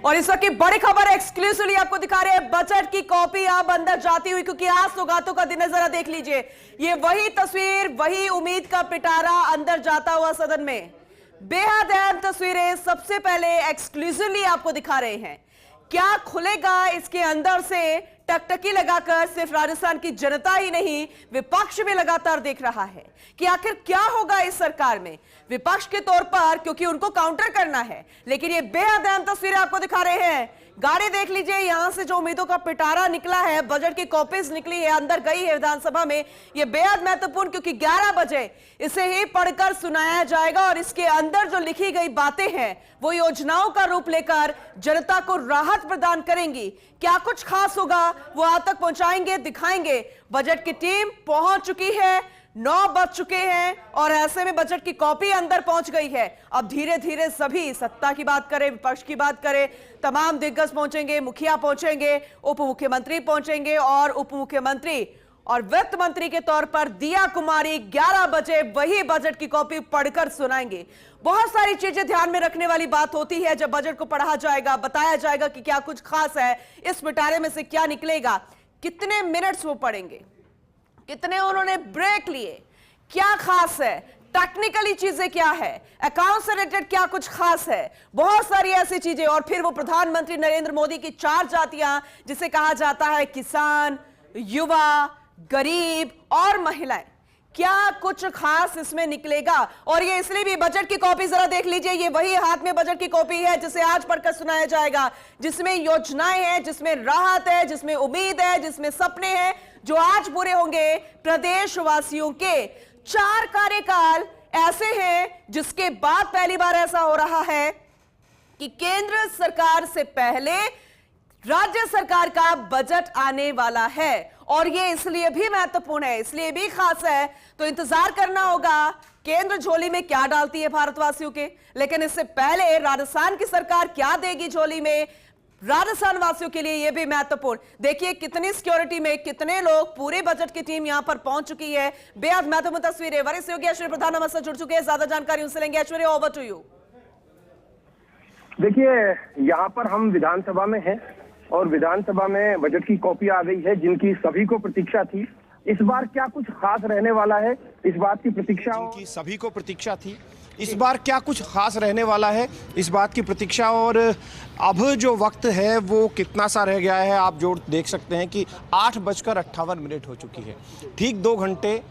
और इस वक्त की बड़ी खबर एक्सक्लूसिवली आपको दिखा रहे हैं, बजट की कॉपी अब अंदर जाती हुई, क्योंकि आज सौगातों का दिन है। जरा देख लीजिए, ये वही तस्वीर, वही उम्मीद का पिटारा अंदर जाता हुआ सदन में। बेहद अहम तस्वीरें सबसे पहले एक्सक्लूसिवली आपको दिखा रहे हैं। क्या खुलेगा इसके अंदर से, टकटकी लगाकर सिर्फ राजस्थान की जनता ही नहीं, विपक्ष भी लगातार देख रहा है कि आखिर क्या होगा इस सरकार में विपक्ष के तौर पर, क्योंकि उनको काउंटर करना है। लेकिन ये बेहद अहम तस्वीरें आपको दिखा रहे हैं। गाड़ी देख लीजिए, यहां से जो उम्मीदों का पिटारा निकला है, बजट की कॉपीज निकली है, अंदर गई है विधानसभा में। ये बेहद महत्वपूर्ण, क्योंकि 11 बजे इसे ही पढ़कर सुनाया जाएगा और इसके अंदर जो लिखी गई बातें हैं वो योजनाओं का रूप लेकर जनता को राहत प्रदान करेंगी। क्या कुछ खास होगा वो आप तक पहुंचाएंगे, दिखाएंगे। बजट की टीम पहुंच चुकी है, 9 बज चुके हैं और ऐसे में बजट की कॉपी अंदर पहुंच गई है। अब धीरे धीरे सभी, सत्ता की बात करें, विपक्ष की बात करें, तमाम दिग्गज पहुंचेंगे, मुखिया पहुंचेंगे, उप मुख्यमंत्री पहुंचेंगे और उप मुख्यमंत्री और वित्त मंत्री के तौर पर दिया कुमारी 11 बजे वही बजट की कॉपी पढ़कर सुनाएंगे। बहुत सारी चीजें ध्यान में रखने वाली बात होती है जब बजट को पढ़ा जाएगा, बताया जाएगा कि क्या कुछ खास है, इस पिटारे में से क्या निकलेगा, कितने मिनट्स वो पढ़ेंगे, कितने उन्होंने ब्रेक लिए, क्या खास है, टेक्निकली चीजें क्या है, अकाउंट से रिलेटेड क्या कुछ खास है, बहुत सारी ऐसी चीजें। और फिर वो प्रधानमंत्री नरेंद्र मोदी की 4 जातियां, जिसे कहा जाता है किसान, युवा, गरीब और महिलाएं, क्या कुछ खास इसमें निकलेगा। और ये इसलिए भी, बजट की कॉपी जरा देख लीजिए, ये वही हाथ में बजट की कॉपी है जिसे आज पढ़कर सुनाया जाएगा, जिसमें योजनाएं हैं, जिसमें राहत है, जिसमें उम्मीद है, जिसमें सपने हैं जो आज पूरे होंगे प्रदेशवासियों के। 4 कार्यकाल ऐसे हैं जिसके बाद पहली बार ऐसा हो रहा है कि केंद्र सरकार से पहले राज्य सरकार का बजट आने वाला है। और ये इसलिए भी महत्वपूर्ण है, इसलिए भी खास है, तो इंतजार करना होगा केंद्र झोली में क्या डालती है भारतवासियों के। लेकिन इससे पहले राजस्थान की सरकार क्या देगी झोली में राजस्थान वासियों के लिए, यह भी महत्वपूर्ण। देखिए कितनी सिक्योरिटी में कितने लोग, पूरे बजट की टीम यहां पर पहुंच चुकी है। बेहद महत्वपूर्ण तस्वीरें। वरिष्ठ योगी ऐश्वर्य प्रधान हमारे साथ जुड़ चुके हैं, ज्यादा जानकारी उनसे लेंगे। ऐश्वर्य, ओवर टू यू। देखिए, यहाँ पर हम विधानसभा में हैं और विधानसभा में बजट की कॉपी आ गई है जिनकी सभी को प्रतीक्षा थी। इस बार क्या कुछ खास रहने वाला है, इस बात की प्रतीक्षा, जिनकी सभी को प्रतीक्षा थी, इस बार क्या कुछ खास रहने वाला है, इस बात की प्रतीक्षा। और अब जो वक्त है वो कितना सा रह गया है, आप जो देख सकते हैं कि 8:58 हो चुकी है। ठीक 2 घंटे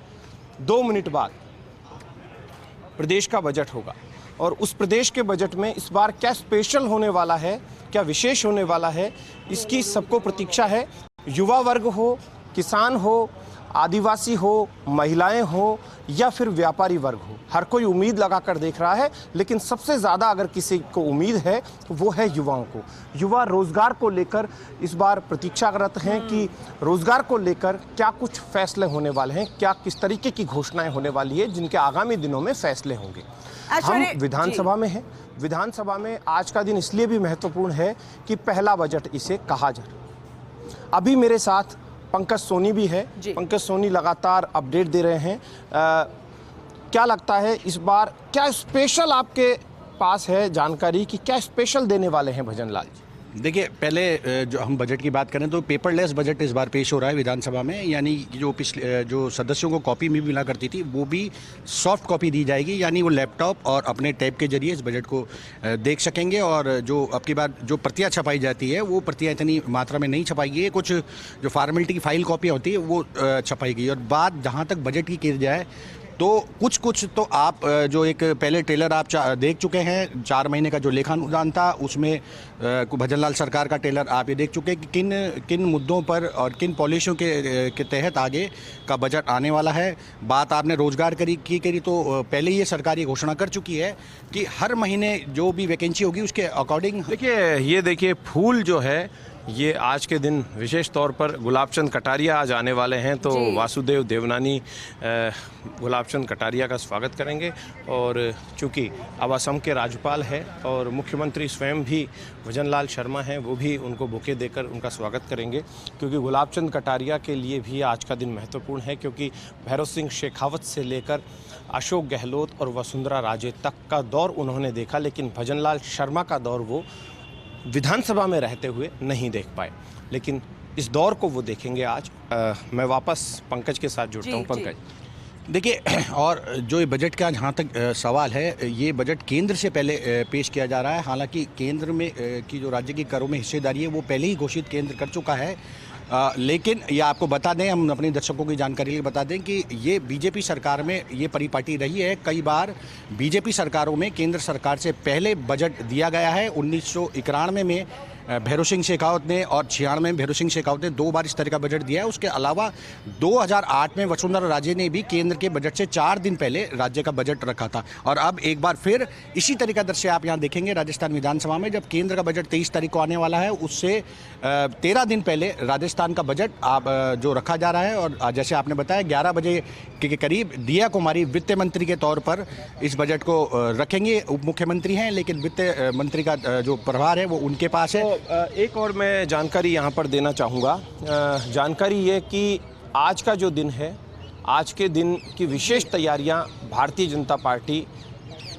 2 मिनट बाद प्रदेश का बजट होगा और उस प्रदेश के बजट में इस बार क्या स्पेशल होने वाला है, क्या विशेष होने वाला है, इसकी सबको प्रतीक्षा है। युवा वर्ग हो, किसान हो, आदिवासी हो, महिलाएं हो या फिर व्यापारी वर्ग हो, हर कोई उम्मीद लगाकर देख रहा है। लेकिन सबसे ज़्यादा अगर किसी को उम्मीद है तो वो है युवाओं को। युवा रोज़गार को लेकर इस बार प्रतीक्षारत हैं कि रोज़गार को लेकर क्या कुछ फैसले होने वाले हैं, क्या किस तरीके की घोषणाएं होने वाली है जिनके आगामी दिनों में फैसले होंगे। हम विधानसभा में हैं। विधानसभा में आज का दिन इसलिए भी महत्वपूर्ण है कि पहला बजट इसे कहा जाए। अभी मेरे साथ पंकज सोनी भी है। पंकज सोनी लगातार अपडेट दे रहे हैं। क्या लगता है इस बार क्या स्पेशल आपके पास है जानकारी कि क्या स्पेशल देने वाले हैं भजन लाल जी? देखिए, पहले जो हम बजट की बात करें तो पेपरलेस बजट इस बार पेश हो रहा है विधानसभा में। यानी जो पिछले जो सदस्यों को कॉपी में मिला करती थी वो भी सॉफ्ट कॉपी दी जाएगी, यानी वो लैपटॉप और अपने टैब के जरिए इस बजट को देख सकेंगे। और जो अब की बार जो प्रतियाँ छपाई जाती है वो प्रतियाँ इतनी मात्रा में नहीं छपाई गई है, कुछ जो फार्मेलिटी की फाइल कॉपियाँ होती है वो छपाई गई। और बात जहाँ तक बजट की की जाए तो कुछ तो आप जो एक पहले ट्रेलर आप देख चुके हैं, 4 महीने का जो लेखानुदान था उसमें भजनलाल सरकार का ट्रेलर आप ये देख चुके हैं कि किन मुद्दों पर और किन पॉलिसियों के तहत आगे का बजट आने वाला है। बात आपने रोजगार करी तो पहले ये सरकार ये घोषणा कर चुकी है कि हर महीने जो भी वैकेंसी होगी उसके अकॉर्डिंग। देखिए फूल जो है ये आज के दिन विशेष तौर पर गुलाबचंद कटारिया आज आने वाले हैं, तो वासुदेव देवनानी गुलाबचंद कटारिया का स्वागत करेंगे। और चूंकि अब असम के राज्यपाल है और मुख्यमंत्री स्वयं भी भजनलाल शर्मा हैं, वो भी उनको बुके देकर उनका स्वागत करेंगे। क्योंकि गुलाबचंद कटारिया के लिए भी आज का दिन महत्वपूर्ण है, क्योंकि भैरव सिंह शेखावत से लेकर अशोक गहलोत और वसुंधरा राजे तक का दौर उन्होंने देखा, लेकिन भजनलाल शर्मा का दौर वो विधानसभा में रहते हुए नहीं देख पाए, लेकिन इस दौर को वो देखेंगे आज। मैं वापस पंकज के साथ जुड़ता हूँ। पंकज, देखिए, और जो ये बजट का जहाँ तक सवाल है, ये बजट केंद्र से पहले पेश किया जा रहा है। हालांकि केंद्र में की जो राज्य की करों में हिस्सेदारी है वो पहले ही घोषित केंद्र कर चुका है। लेकिन ये आपको बता दें, हम अपने दर्शकों की जानकारी के लिए बता दें कि ये बीजेपी सरकार में ये परिपाटी रही है। कई बार बीजेपी सरकारों में केंद्र सरकार से पहले बजट दिया गया है। 1991 में भैरों सिंह शेखावत ने और 96 में भैरों सिंह शेखावत ने 2 बार इस तरह का बजट दिया है। उसके अलावा 2008 में वसुंधरा राजे ने भी केंद्र के बजट से 4 दिन पहले राज्य का बजट रखा था। और अब एक बार फिर इसी तरीका दृश्य आप यहाँ देखेंगे राजस्थान विधानसभा में, जब केंद्र का बजट 23 तारीख को आने वाला है, उससे 13 दिन पहले राजस्थान का बजट जो रखा जा रहा है। और जैसे आपने बताया 11 बजे के करीब दिया कुमारी वित्त मंत्री के तौर पर इस बजट को रखेंगे। उप मुख्यमंत्री हैं, लेकिन वित्त मंत्री का जो प्रभार है वो उनके पास है। एक और मैं जानकारी यहाँ पर देना चाहूँगा। जानकारी ये कि आज का जो दिन है, आज के दिन की विशेष तैयारियाँ भारतीय जनता पार्टी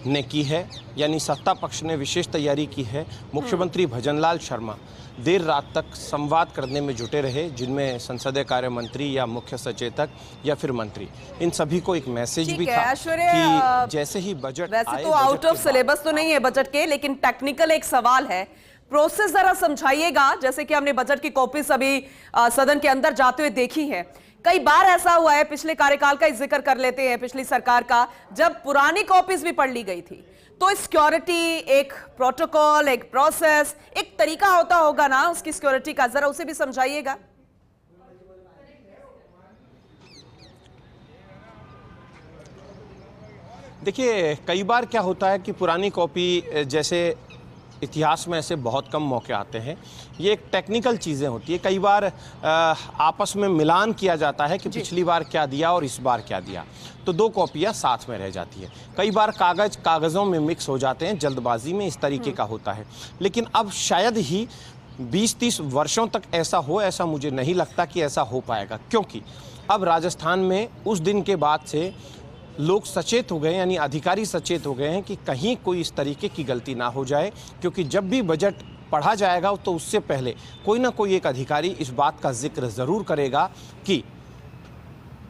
ने की है, यानी सत्ता पक्ष ने विशेष तैयारी की है। मुख्यमंत्री भजनलाल शर्मा देर रात तक संवाद करने में जुटे रहे, जिनमें संसदीय कार्य मंत्री या मुख्य सचेतक या फिर मंत्री, इन सभी को एक मैसेज भी था कि जैसे ही बजट वैसे तो आउट ऑफ सिलेबस तो नहीं है बजट के, लेकिन टेक्निकल एक सवाल है। प्रोसेस जरा समझाइएगा। जैसे कि हमने बजट की कॉपीज अभी सदन के अंदर जाते हुए देखी है, कई बार ऐसा हुआ है, पिछले कार्यकाल का ही जिक्र कर लेते हैं, पिछली सरकार का, जब पुरानी कॉपीज भी पढ़ ली गई थी तो सिक्योरिटी, एक प्रोटोकॉल, एक प्रोसेस, एक तरीका होता होगा ना उसकी सिक्योरिटी का, जरा उसे भी समझाइएगा। देखिए, कई बार क्या होता है कि पुरानी कॉपी, जैसे इतिहास में ऐसे बहुत कम मौके आते हैं, ये एक टेक्निकल चीज़ें होती है। कई बार आपस में मिलान किया जाता है कि पिछली बार क्या दिया और इस बार क्या दिया, तो 2 कॉपियाँ साथ में रह जाती है। कई बार कागज़ों में मिक्स हो जाते हैं, जल्दबाजी में इस तरीके का होता है। लेकिन अब शायद ही 20-30 वर्षों तक ऐसा हो, ऐसा मुझे नहीं लगता कि ऐसा हो पाएगा, क्योंकि अब राजस्थान में उस दिन के बाद से लोग सचेत हो गए, यानी अधिकारी सचेत हो गए हैं कि कहीं कोई इस तरीके की गलती ना हो जाए। क्योंकि जब भी बजट पढ़ा जाएगा तो उससे पहले कोई ना कोई एक अधिकारी इस बात का जिक्र ज़रूर करेगा कि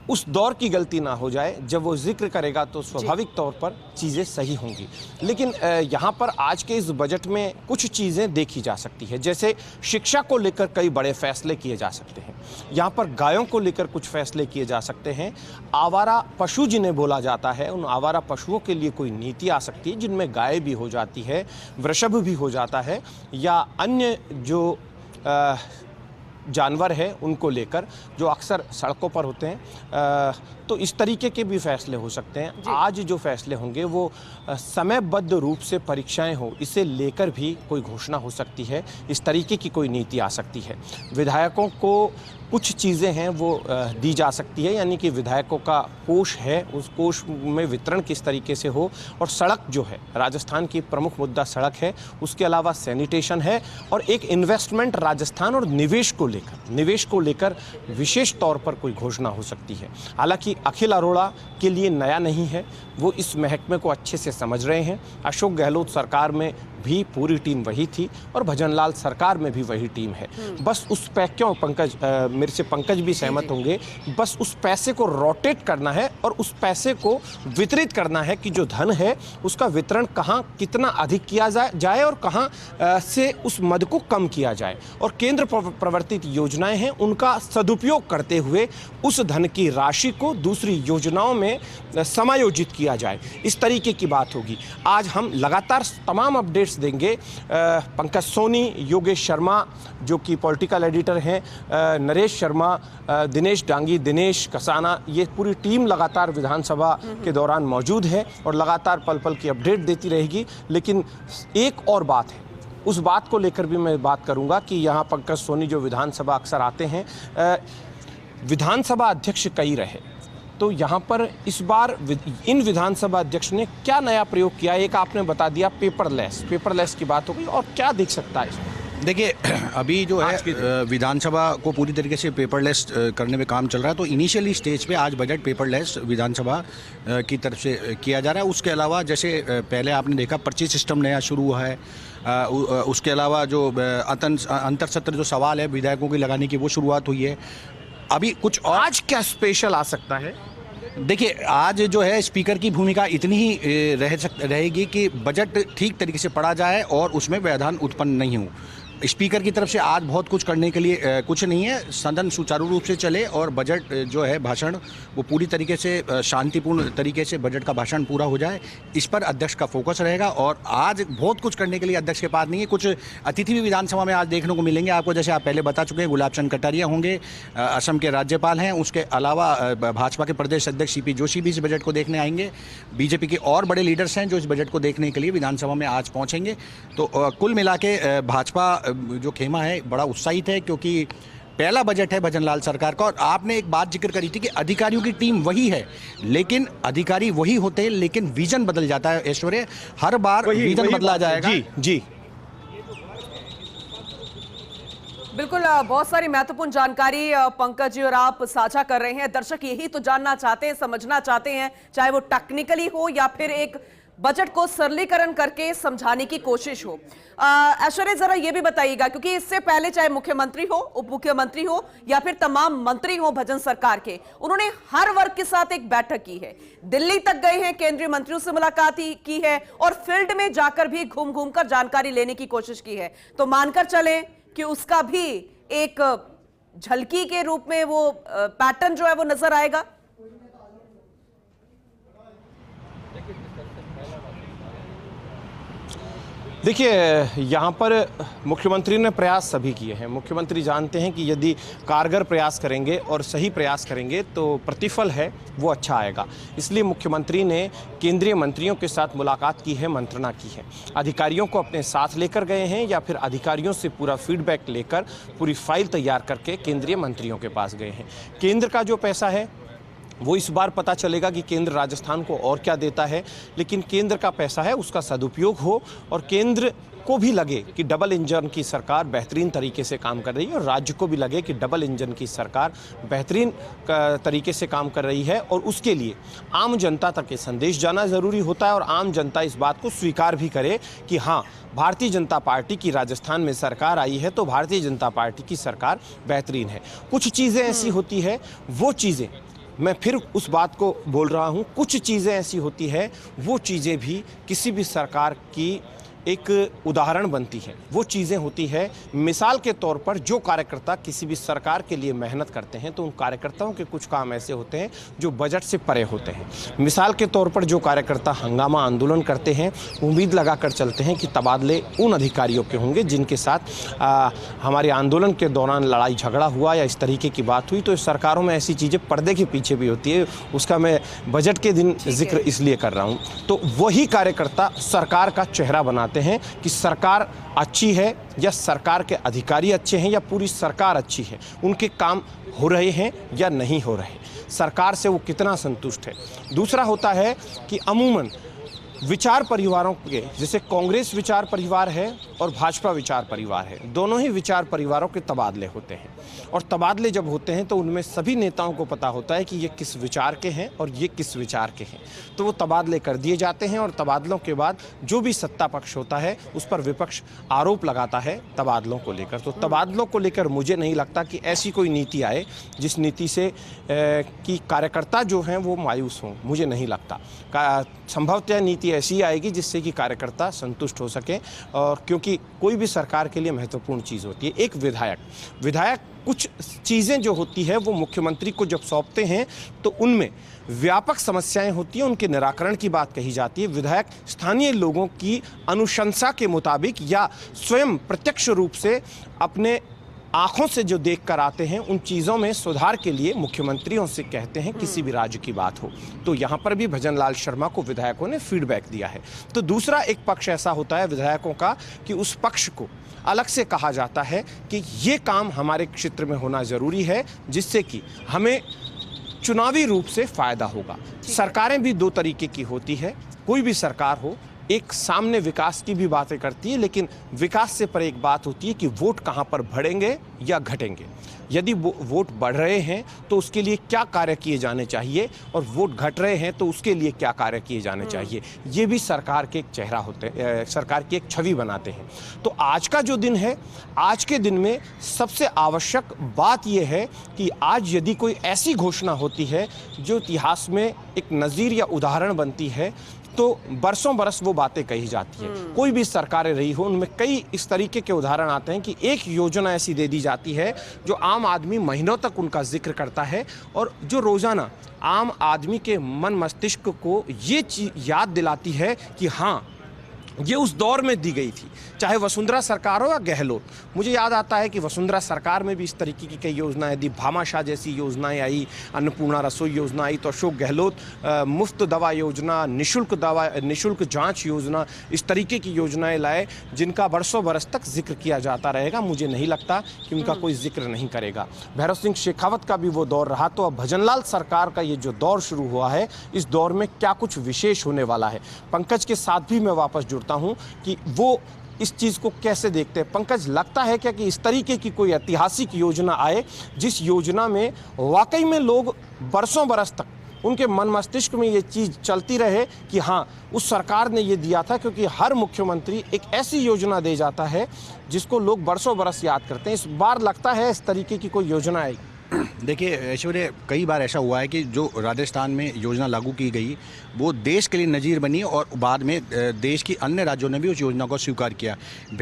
उस दौर की गलती ना हो जाए। जब वो जिक्र करेगा तो स्वाभाविक तौर पर चीज़ें सही होंगी। लेकिन यहाँ पर आज के इस बजट में कुछ चीज़ें देखी जा सकती है, जैसे शिक्षा को लेकर कई बड़े फैसले किए जा सकते हैं, यहाँ पर गायों को लेकर कुछ फैसले किए जा सकते हैं, आवारा पशु जिन्हें बोला जाता है, उन आवारा पशुओं के लिए कोई नीति आ सकती है जिनमें गाय भी हो जाती है, वृषभ भी हो जाता है, या अन्य जो जानवर है उनको लेकर जो अक्सर सड़कों पर होते हैं, तो इस तरीके के भी फैसले हो सकते हैं। आज जो फैसले होंगे वो समयबद्ध रूप से परीक्षाएं हो, इसे लेकर भी कोई घोषणा हो सकती है, इस तरीके की कोई नीति आ सकती है। विधायकों को कुछ चीज़ें हैं वो दी जा सकती है, यानी कि विधायकों का कोष है, उस कोष में वितरण किस तरीके से हो। और सड़क जो है, राजस्थान की प्रमुख मुद्दा सड़क है, उसके अलावा सैनिटेशन है, और एक इन्वेस्टमेंट राजस्थान और निवेश को लेकर विशेष तौर पर कोई घोषणा हो सकती है। हालांकि अखिल अरोड़ा के लिए नया नहीं है, वो इस महकमे को अच्छे से समझ रहे हैं। अशोक गहलोत सरकार में भी पूरी टीम वही थी और भजनलाल सरकार में भी वही टीम है। बस उस क्यों पंकज, मेरे से पंकज भी सहमत होंगे, बस उस पैसे को रोटेट करना है और उस पैसे को वितरित करना है कि जो धन है उसका वितरण कहाँ कितना अधिक किया जाए और कहाँ से उस मद को कम किया जाए, और केंद्र प्रवर्तित योजनाएं हैं उनका सदुपयोग करते हुए उस धन की राशि को दूसरी योजनाओं में समायोजित किया जाए। इस तरीके की बात होगी। आज हम लगातार तमाम अपडेट्स देंगे। पंकज सोनी, योगेश शर्मा जो कि पॉलिटिकल एडिटर हैं, नरेश शर्मा, दिनेश डांगी, दिनेश कसाना, ये पूरी टीम लगातार विधानसभा के दौरान मौजूद है और लगातार पल पल की अपडेट देती रहेगी। लेकिन एक और बात है, उस बात को लेकर भी मैं बात करूंगा कि यहाँ पंकज सोनी जो विधानसभा अक्सर आते हैं, विधानसभा अध्यक्ष कई रहे, तो यहाँ पर इस बार इन विधानसभा अध्यक्ष ने क्या नया प्रयोग किया? एक आपने बता दिया पेपरलेस की बात हो गई, और क्या दिख सकता है इसमें? देखिए, अभी जो है विधानसभा को पूरी तरीके से पेपरलेस करने में काम चल रहा है। तो इनिशियली स्टेज पे आज बजट पेपरलेस विधानसभा की तरफ से किया जा रहा है। उसके अलावा जैसे पहले आपने देखा पर्ची सिस्टम नया शुरू हुआ है। उसके अलावा जो अंतर सत्र जो सवाल है विधायकों की लगाने की, वो शुरुआत हुई है। अभी कुछ और आज क्या स्पेशल आ सकता है? देखिए, आज जो है स्पीकर की भूमिका इतनी ही रहेगी कि बजट ठीक तरीके से पढ़ा जाए और उसमें व्यवधान उत्पन्न नहीं हो। स्पीकर की तरफ से आज बहुत कुछ करने के लिए कुछ नहीं है। सदन सुचारू रूप से चले और बजट जो है भाषण वो पूरी तरीके से शांतिपूर्ण तरीके से बजट का भाषण पूरा हो जाए, इस पर अध्यक्ष का फोकस रहेगा। और आज बहुत कुछ करने के लिए अध्यक्ष के पास नहीं है। कुछ अतिथि भी विधानसभा में आज देखने को मिलेंगे आपको, जैसे आप पहले बता चुके हैं गुलाब चंद कटारिया होंगे, असम के राज्यपाल हैं। उसके अलावा भाजपा के प्रदेश अध्यक्ष CP जोशी भी इस बजट को देखने आएंगे। बीजेपी के और बड़े लीडर्स हैं जो इस बजट को देखने के लिए विधानसभा में आज पहुँचेंगे। तो कुल मिला के भाजपा जो खेमा है बड़ा उत्साहित है, क्योंकि पहला बजट है भजनलाल सरकार का। और आपने एक बात जिक्र करी थी कि अधिकारियों की टीम वही है, लेकिन अधिकारी वही होते हैं, लेकिन विजन बदल जाता है। ऐश्वर्य, हर बार विजन बदला जाएगा। जी बिल्कुल, बहुत सारी महत्वपूर्ण जानकारी पंकज जी और आप साझा कर रहे हैं। दर्शक यही तो जानना चाहते हैं, समझना चाहते हैं, चाहे वो टेक्निकली हो या फिर एक बजट को सरलीकरण करके समझाने की कोशिश हो। ऐश्वर्य, जरा ये भी बताइएगा, क्योंकि इससे पहले चाहे मुख्यमंत्री हो, उप मुख्यमंत्री हो या फिर तमाम मंत्री हो भजन सरकार के, उन्होंने हर वर्ग के साथ एक बैठक की है, दिल्ली तक गए हैं, केंद्रीय मंत्रियों से मुलाकात की है और फील्ड में जाकर भी घूम घूम कर जानकारी लेने की कोशिश की है। तो मानकर चलें कि उसका भी एक झलकी के रूप में वो पैटर्न जो है वो नजर आएगा। देखिए, यहाँ पर मुख्यमंत्री ने प्रयास सभी किए हैं। मुख्यमंत्री जानते हैं कि यदि कारगर प्रयास करेंगे और सही प्रयास करेंगे तो प्रतिफल है वो अच्छा आएगा। इसलिए मुख्यमंत्री ने केंद्रीय मंत्रियों के साथ मुलाकात की है, मंत्रणा की है, अधिकारियों को अपने साथ लेकर गए हैं या फिर अधिकारियों से पूरा फीडबैक लेकर पूरी फाइल तैयार करके केंद्रीय मंत्रियों के पास गए हैं। केंद्र का जो पैसा है वो इस बार पता चलेगा कि केंद्र राजस्थान को और क्या देता है, लेकिन केंद्र का पैसा है उसका सदुपयोग हो और केंद्र को भी लगे कि डबल इंजन की सरकार बेहतरीन तरीके से काम कर रही है और राज्य को भी लगे कि डबल इंजन की सरकार बेहतरीन तरीके से काम कर रही है। और उसके लिए आम जनता तक ये संदेश जाना ज़रूरी होता है और आम जनता इस बात को स्वीकार भी करे कि हाँ, भारतीय जनता पार्टी की राजस्थान में सरकार आई है तो भारतीय जनता पार्टी की सरकार बेहतरीन है। कुछ चीज़ें ऐसी होती है, वो चीज़ें, मैं फिर उस बात को बोल रहा हूं, कुछ चीज़ें ऐसी होती है वो चीज़ें भी किसी भी सरकार की एक उदाहरण बनती है। वो चीज़ें होती है, मिसाल के तौर पर जो कार्यकर्ता किसी भी सरकार के लिए मेहनत करते हैं तो उन कार्यकर्ताओं के कुछ काम ऐसे होते हैं जो बजट से परे होते हैं। मिसाल के तौर पर जो कार्यकर्ता हंगामा आंदोलन करते हैं, उम्मीद लगाकर चलते हैं कि तबादले उन अधिकारियों के होंगे जिनके साथ हमारे आंदोलन के दौरान लड़ाई झगड़ा हुआ या इस तरीके की बात हुई। तो सरकारों में ऐसी चीज़ें पर्दे के पीछे भी होती है, उसका मैं बजट के दिन जिक्र इसलिए कर रहा हूँ। तो वही कार्यकर्ता सरकार का चेहरा बनाते हैं कि सरकार अच्छी है या सरकार के अधिकारी अच्छे हैं या पूरी सरकार अच्छी है, उनके काम हो रहे हैं या नहीं हो रहे, सरकार से वो कितना संतुष्ट है। दूसरा होता है कि अमूमन विचार परिवारों के, जैसे कांग्रेस विचार परिवार है और भाजपा विचार परिवार है, दोनों ही विचार परिवारों के तबादले होते हैं और तबादले जब होते हैं तो उनमें सभी नेताओं को पता होता है कि ये किस विचार के हैं और ये किस विचार के हैं। तो वो तबादले कर दिए जाते हैं और तबादलों के बाद जो भी सत्ता पक्ष होता है उस पर विपक्ष आरोप लगाता है तबादलों को लेकर। तो तबादलों को लेकर मुझे नहीं लगता कि ऐसी कोई नीति आए जिस नीति से कि कार्यकर्ता जो हैं वो मायूस हों, मुझे नहीं लगता। संभवतः नीति ऐसी आएगी जिससे कि कार्यकर्ता संतुष्ट हो सके, और क्योंकि कोई भी सरकार के लिए महत्वपूर्ण चीज़ होती है। एक विधायक कुछ चीज़ें जो होती है वो मुख्यमंत्री को जब सौंपते हैं तो उनमें व्यापक समस्याएं होती हैं, उनके निराकरण की बात कही जाती है। विधायक स्थानीय लोगों की अनुशंसा के मुताबिक या स्वयं प्रत्यक्ष रूप से अपने आंखों से जो देख कर आते हैं उन चीज़ों में सुधार के लिए मुख्यमंत्रियों से कहते हैं किसी भी राज्य की बात हो। तो यहाँ पर भी भजनलाल शर्मा को विधायकों ने फीडबैक दिया है। तो दूसरा एक पक्ष ऐसा होता है विधायकों का कि उस पक्ष को अलग से कहा जाता है कि ये काम हमारे क्षेत्र में होना ज़रूरी है जिससे कि हमें चुनावी रूप से फ़ायदा होगा। सरकारें भी दो तरीके की होती है, कोई भी सरकार हो, एक सामने विकास की भी बातें करती है, लेकिन विकास से पर एक बात होती है कि वोट कहाँ पर बढ़ेंगे या घटेंगे। यदि वोट बढ़ रहे हैं तो उसके लिए क्या कार्य किए जाने चाहिए, और वोट घट रहे हैं तो उसके लिए क्या कार्य किए जाने चाहिए। ये भी सरकार के एक चेहरा होते हैं, सरकार की एक छवि बनाते हैं। तो आज का जो दिन है, आज के दिन में सबसे आवश्यक बात यह है कि आज यदि कोई ऐसी घोषणा होती है जो इतिहास में एक नज़ीर या उदाहरण बनती है, तो बरसों बरस वो बातें कही जाती हैं। कोई भी सरकारें रही हो, उनमें कई इस तरीके के उदाहरण आते हैं कि एक योजना ऐसी दे दी जाती है जो आम आदमी महीनों तक उनका जिक्र करता है, और जो रोज़ाना आम आदमी के मन मस्तिष्क को ये चीज़ याद दिलाती है कि हाँ, ये उस दौर में दी गई थी, चाहे वसुंधरा सरकार हो या गहलोत। मुझे याद आता है कि वसुंधरा सरकार में भी इस तरीके की कई योजनाएं दी, भामाशाह जैसी योजनाएं आई, अन्नपूर्णा रसोई योजना आई, तो अशोक गहलोत मुफ्त दवा योजना, निशुल्क जांच योजना, इस तरीके की योजनाएं लाए जिनका बरसों बरस तक जिक्र किया जाता रहेगा। मुझे नहीं लगता कि उनका कोई जिक्र नहीं करेगा। भैरव सिंह शेखावत का भी वो दौर रहा, तो अब भजनलाल सरकार का ये जो दौर शुरू हुआ है, इस दौर में क्या कुछ विशेष होने वाला है। पंकज के साथ भी मैं वापस जुड़ता हूं कि वो इस चीज को कैसे देखते हैं। पंकज, लगता है क्या कि इस तरीके की कोई ऐतिहासिक योजना आए जिस योजना में वाकई में लोग बरसों बरस तक उनके मन मस्तिष्क में ये चीज चलती रहे कि हाँ, उस सरकार ने ये दिया था। क्योंकि हर मुख्यमंत्री एक ऐसी योजना दे जाता है जिसको लोग बरसों बरस याद करते हैं। इस बार लगता है इस तरीके की कोई योजना आई। देखिए ऐश्वर्य, कई बार ऐसा हुआ है कि जो राजस्थान में योजना लागू की गई वो देश के लिए नज़ीर बनी, और बाद में देश की अन्य राज्यों ने भी उस योजना को स्वीकार किया।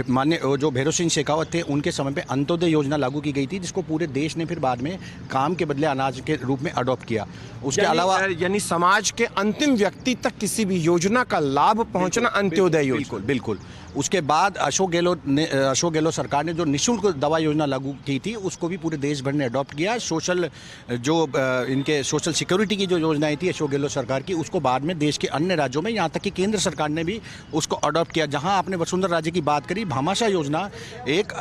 माननीय जो भैरव सिंह शेखावत थे, उनके समय पे अंत्योदय योजना लागू की गई थी, जिसको पूरे देश ने फिर बाद में काम के बदले अनाज के रूप में अडॉप्ट किया। उसके अलावा यानी समाज के अंतिम व्यक्ति तक किसी भी योजना का लाभ पहुंचना अंत्योदय योजना। बिल्कुल। उसके बाद अशोक गहलोत सरकार ने जो निःशुल्क दवा योजना लागू की थी, उसको भी पूरे देश भर ने अडॉप्ट किया। इनके सोशल सिक्योरिटी की जो योजनाएं थी अशोक गहलोत सरकार की, उसको बाद में देश के अन्य राज्यों में, यहाँ तक कि केंद्र सरकार ने भी उसको अडॉप्ट किया। जहाँ आपने वसुंधरा राजे की बात करी, भामाशाह योजना एक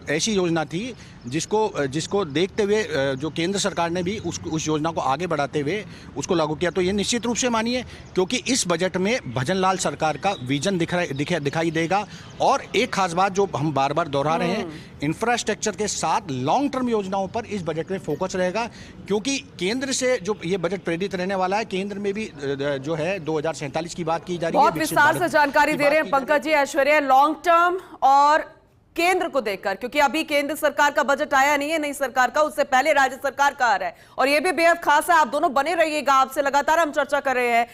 ऐसी योजना थी जिसको देखते हुए जो केंद्र सरकार ने भी उस योजना को आगे बढ़ाते हुए उसको लागू किया। तो ये निश्चित रूप से मानिए, क्योंकि इस बजट में भजनलाल सरकार का विजन दिखाई देगा। और एक खास बात जो हम बार बार दोहरा रहे हैं, इंफ्रास्ट्रक्चर के साथ लॉन्ग टर्म योजनाओं पर इस बजट में फोकस रहेगा, क्योंकि केंद्र से जो ये बजट प्रेरित रहने वाला है, केंद्र में भी जो है 2047 की बात की जा रही है। बहुत विस्तार से जानकारी दे रहे हैं पंकज जी। ऐश्वर्या, लॉन्ग टर्म और केंद्र को देखकर, क्योंकि अभी केंद्र सरकार का बजट आया नहीं है, नई सरकार का, उससे पहले राज्य सरकार का आ रहा है, और ये भी बेहद खास है। आप दोनों बने रहिएगा, आपसे लगातार हम चर्चा कर रहे हैं।